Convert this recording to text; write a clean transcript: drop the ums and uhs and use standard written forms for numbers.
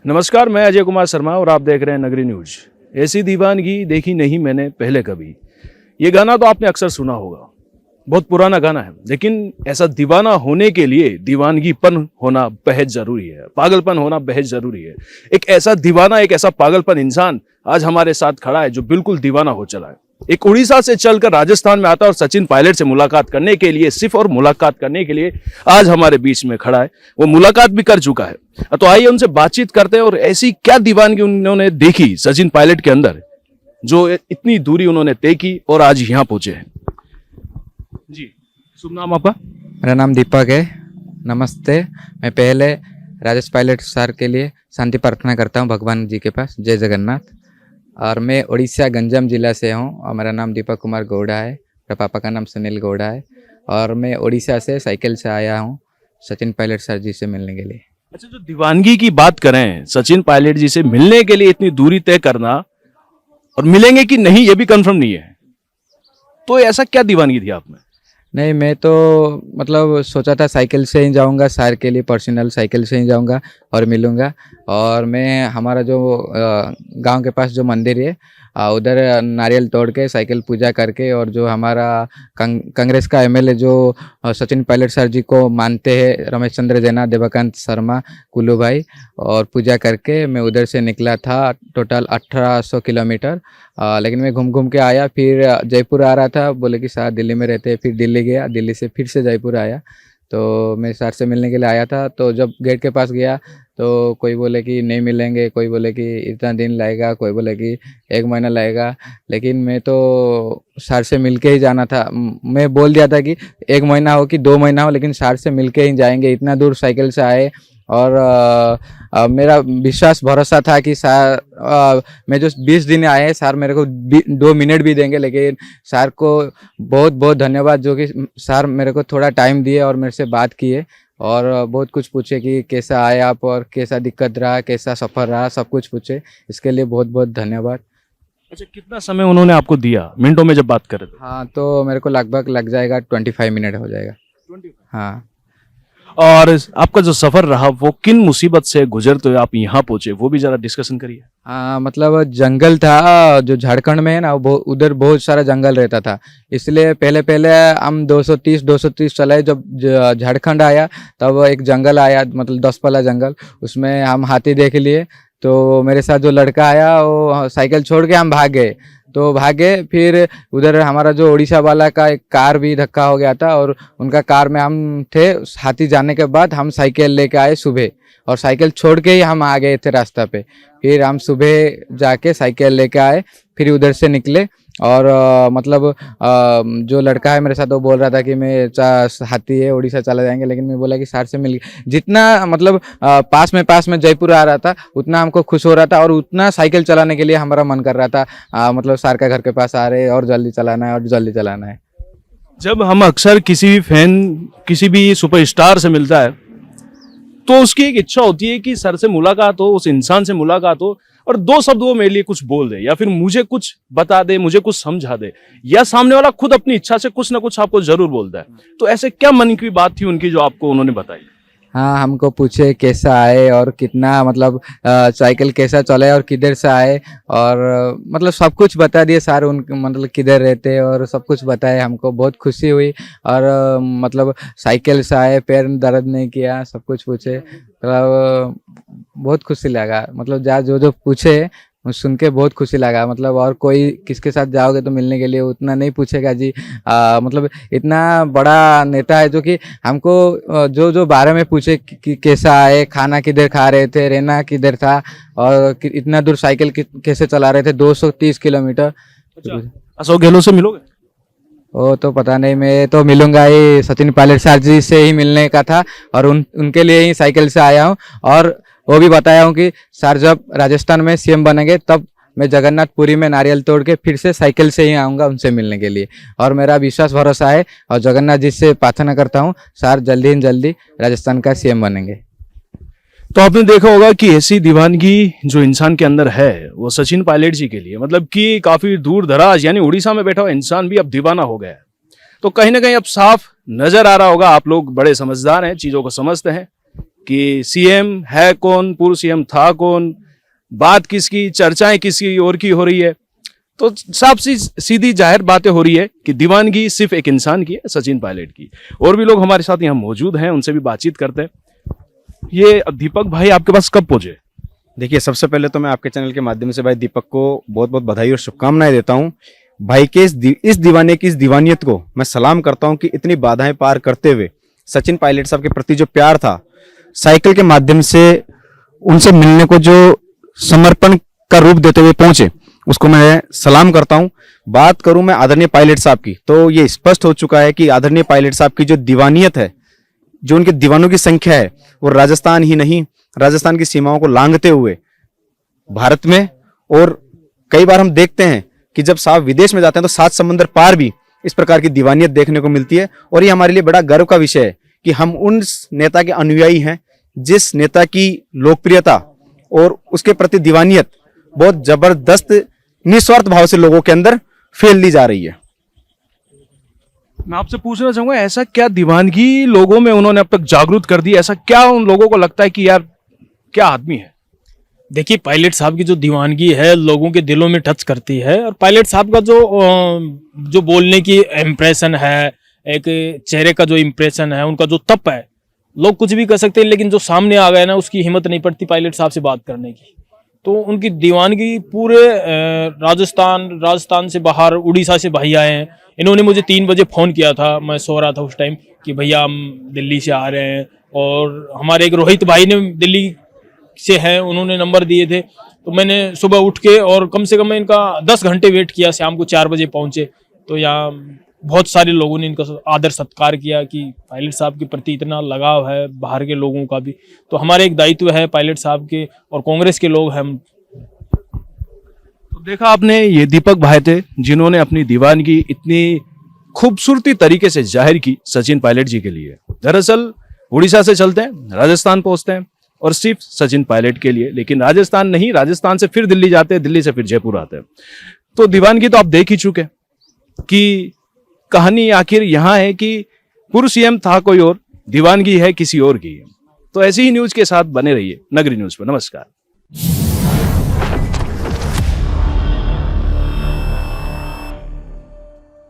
नमस्कार, मैं अजय कुमार शर्मा और आप देख रहे हैं नगरी न्यूज। ऐसी दीवानगी देखी नहीं मैंने पहले कभी। ये गाना तो आपने अक्सर सुना होगा, बहुत पुराना गाना है, लेकिन ऐसा दीवाना होने के लिए दीवानगीपन होना बेहद जरूरी है, पागलपन होना बेहद जरूरी है। एक ऐसा दीवाना, एक ऐसा पागलपन इंसान आज हमारे साथ खड़ा है जो बिल्कुल दीवाना हो चला है। एक उड़ीसा से चलकर राजस्थान में आता और सचिन पायलट से मुलाकात करने के लिए, सिर्फ और मुलाकात करने के लिए आज हमारे बीच में खड़ा है। वो मुलाकात भी कर चुका है, तो आइए उनसे बातचीत करते हैं और ऐसी क्या दीवानगी उन्होंने देखी सचिन पायलट के अंदर, जो इतनी दूरी उन्होंने तय की और आज यहाँ पहुंचे हैं। जी, शुभ नाम आपका? मेरा नाम दीपक है। नमस्ते। मैं पहले राजेश पायलट सर के लिए शांति प्रार्थना करता हूँ भगवान जी के पास। जय जगन्नाथ। और मैं उड़ीसा गंजाम जिला से हूँ और मेरा नाम दीपक कुमार गौड़ा है। मेरे पापा का नाम सुनील गौड़ा है और मैं उड़ीसा से साइकिल से आया हूँ सचिन पायलट सर जी से मिलने के लिए। अच्छा, जो दीवानगी की बात करें, सचिन पायलट जी से मिलने के लिए इतनी दूरी तय करना और मिलेंगे कि नहीं ये भी कंफर्म नहीं है, तो ऐसा क्या दीवानगी थी आप में? नहीं, मैं तो मतलब सोचा था साइकिल से ही जाऊंगा, सर के लिए पर्सनल साइकिल से ही जाऊंगा और मिलूंगा। और मैं हमारा जो गांव के पास जो मंदिर है उधर नारियल तोड़ के साइकिल पूजा करके, और जो हमारा कांग्रेस का एमएलए जो सचिन पायलट सर जी को मानते हैं, रमेश चंद्र जैना, देवाकांत शर्मा, कुल्लू भाई, और पूजा करके मैं उधर से निकला था। Total 1800 kilometre. लेकिन मैं घूम घूम के आया, फिर जयपुर आ रहा था, बोले कि सर दिल्ली में रहते हैं, फिर दिल्ली गया, दिल्ली से फिर से जयपुर आया। तो मैं सर से मिलने के लिए आया था। तो जब गेट के पास गया तो कोई बोले कि नहीं मिलेंगे, कोई बोले कि इतना दिन लगेगा, कोई बोले कि 1 महीना लगेगा। लेकिन मैं तो सर से मिल के ही जाना था। मैं बोल दिया था कि 1 महीना हो कि 2 महीना हो, लेकिन सर से मिल के ही जाएंगे। इतना दूर साइकिल से आए और मेरा विश्वास भरोसा था कि सर मैं जो 20 दिन आए हैं, सर मेरे को 2 मिनट भी देंगे। लेकिन सर को बहुत बहुत धन्यवाद, जो कि सर मेरे को थोड़ा टाइम दिए और मेरे से बात किए और बहुत कुछ पूछे कि कैसा आए आप और कैसा दिक्कत रहा, कैसा सफ़र रहा, सब कुछ पूछे। इसके लिए बहुत बहुत धन्यवाद। अच्छा, कितना समय उन्होंने आपको दिया, मिनटों में जब बात कर रहे थे? हाँ, तो मेरे को लगभग लग जाएगा 25 मिनट हो जाएगा। 25? हाँ। और आपका जो सफर रहा वो किन मुसीबत से गुजरते हुए आप यहाँ पहुंचे, वो भी जरा डिस्कशन करिए। हाँ, मतलब जंगल था जो झारखंड में है ना, वो उधर बहुत सारा जंगल रहता था। इसलिए पहले पहले हम 230 चलाए। जब झारखंड आया तब एक जंगल आया, मतलब 10 पला जंगल, उसमें हम हाथी देख लिए। तो मेरे साथ जो लड़का आया वो साइकिल छोड़ के हम भाग गए। तो भागे, फिर उधर हमारा जो उड़ीसा वाला का एक कार भी धक्का हो गया था और उनका कार में हम थे। हाथी जाने के बाद हम साइकिल लेके आए सुबह, और साइकिल छोड़ के ही हम आ गए थे रास्ता पे। फिर हम सुबह जाके साइकिल लेके आए, फिर उधर से निकले। और मतलब जो लड़का है मेरे साथ वो बोल रहा था कि मैं हाथी है उड़ीसा चला जाएंगे। लेकिन मैं बोला कि सर से मिल, जितना मतलब पास में जयपुर आ रहा था उतना हमको खुश हो रहा था और उतना साइकिल चलाने के लिए हमारा मन कर रहा था। मतलब सर का घर के पास आ रहे और जल्दी चलाना है और जल्दी चलाना है। जब हम अक्सर किसी भी फैन, किसी भी सुपरस्टार से मिलता है तो उसकी एक इच्छा होती है कि सर से मुलाकात हो, उस इंसान से मुलाकात हो और 2 शब्द वो मेरे लिए कुछ बोल दे, या फिर मुझे कुछ बता दे, मुझे कुछ समझा दे, या सामने वाला खुद अपनी इच्छा से कुछ ना कुछ आपको जरूर बोलता है। तो ऐसे क्या मन की बात थी उनकी जो आपको उन्होंने बताई? हाँ, हमको पूछे कैसा आए और कितना, मतलब साइकिल कैसा चलाए और किधर से आए, और मतलब सब कुछ बता दिए सर। उन मतलब किधर रहते और सब कुछ बताए। हमको बहुत खुशी हुई और मतलब साइकिल से आए, पैर दर्द नहीं किया, सब कुछ पूछे। मतलब बहुत खुशी लगा। मतलब जो जो पूछे सुन के बहुत खुशी लगा। मतलब और कोई किसके साथ जाओगे तो मिलने के लिए उतना नहीं पूछेगा जी। मतलब इतना बड़ा नेता है जो कि हमको जो जो बारे में पूछे कि कैसा आए, खाना किधर खा रहे थे, रहना किधर था, और इतना दूर साइकिल कैसे चला रहे थे 230 किलोमीटर। अच्छा, अशोक गहलोत से मिलोगे? वो तो पता नहीं, मैं तो मिलूंगा ही, सचिन पायलट सर जी से ही मिलने का था और उनके लिए ही साइकिल से आया हूँ। और वो भी बताया हूँ कि सर जब राजस्थान में सीएम बनेंगे तब मैं जगन्नाथपुरी में नारियल तोड़ के फिर से साइकिल से ही आऊँगा उनसे मिलने के लिए। और मेरा विश्वास भरोसा है और जगन्नाथ जी से प्रार्थना करता हूँ सर जल्दी ही जल्दी राजस्थान का सीएम बनेंगे। तो आपने देखा होगा कि ऐसी दीवानगी जो इंसान के अंदर है वो सचिन पायलट जी के लिए, मतलब कि काफी दूर दराज यानी उड़ीसा में बैठा हुआ इंसान भी अब दीवाना हो गया है। तो कहीं ना कहीं अब साफ नजर आ रहा होगा, आप लोग बड़े समझदार हैं, चीजों को समझते हैं, कि सीएम है कौन, पूर्व सीएम था कौन, बात किसकी, चर्चाएं किसी और की हो रही है। तो साफ सी सीधी जाहिर बातें हो रही है कि दीवानगी सिर्फ एक इंसान की है, सचिन पायलट की। और भी लोग हमारे साथ यहाँ मौजूद हैं, उनसे भी बातचीत करते हैं। ये दीपक भाई आपके पास कब पहुंचे? देखिए, सबसे पहले तो मैं आपके चैनल के माध्यम से भाई दीपक को बहुत बहुत बधाई और शुभकामनाएं देता हूं। भाई के इस दीवाने की इस दीवानियत को मैं सलाम करता हूं कि इतनी बाधाएं पार करते हुए सचिन पायलट साहब के प्रति जो प्यार था, साइकिल के माध्यम से उनसे मिलने को जो समर्पण का रूप देते हुए पहुंचे, उसको मैं सलाम करता हूं। बात करूं मैं आदरणीय पायलट साहब की, तो ये स्पष्ट हो चुका है कि आदरणीय पायलट साहब की जो दीवानियत है, जो उनके दीवानों की संख्या है, वो राजस्थान ही नहीं, राजस्थान की सीमाओं को लांघते हुए भारत में, और कई बार हम देखते हैं कि जब साहब विदेश में जाते हैं तो 7 समंदर पार भी इस प्रकार की दीवानियत देखने को मिलती है। और ये हमारे लिए बड़ा गर्व का विषय है कि हम उन नेता के अनुयायी हैं जिस नेता की लोकप्रियता और उसके प्रति दीवानियत बहुत जबरदस्त निस्वार्थ भाव से लोगों के अंदर फैल दी जा रही है। मैं आपसे पूछना चाहूंगा, ऐसा क्या दीवानगी लोगों में उन्होंने अब तक जागरूक कर दी? ऐसा क्या उन लोगों को लगता है कि यार क्या आदमी है? देखिए, पायलट साहब की जो दीवानगी है लोगों के दिलों में टच करती है। और पायलट साहब का जो बोलने की इम्प्रेशन है, एक चेहरे का जो इम्प्रेशन है, उनका जो तप है, लोग कुछ भी कर सकते हैं, लेकिन जो सामने आ गए ना, उसकी हिम्मत नहीं पड़ती पायलट साहब से बात करने की। तो उनकी दीवानगी पूरे राजस्थान से बाहर, उड़ीसा से भाई आए हैं। इन्होंने मुझे 3 बजे फ़ोन किया था, मैं सो रहा था उस टाइम, कि भैया हम दिल्ली से आ रहे हैं। और हमारे एक रोहित भाई ने दिल्ली से हैं, उन्होंने नंबर दिए थे। तो मैंने सुबह उठ के और कम से कम मैं इनका 10 घंटे वेट किया, शाम को 4 बजे पहुंचे। तो यहाँ बहुत सारे लोगों ने इनका आदर सत्कार किया कि पायलट साहब के प्रति इतना लगाव है, बाहर के लोगों का भी। तो हमारे एक दायित्व है पायलट साहब के, और कांग्रेस के लोग हैं हम। तो देखा आपने, ये दीपक भाई थे जिन्होंने अपनी दीवानगी इतनी खूबसूरती तरीके से जाहिर की सचिन पायलट जी के लिए। दरअसल उड़ीसा से चलते हैं, राजस्थान पहुंचते हैं, और सिर्फ सचिन पायलट के लिए। लेकिन राजस्थान नहीं, राजस्थान से फिर दिल्ली जाते हैं, दिल्ली से फिर जयपुर आते हैं। तो दीवानगी तो आप देख ही चुके कि कहानी आखिर यहां है कि पूर्व सीएम था कोई और, दीवानगी है किसी और की। तो ऐसी ही न्यूज के साथ बने रहिए नगरी न्यूज पर। नमस्कार।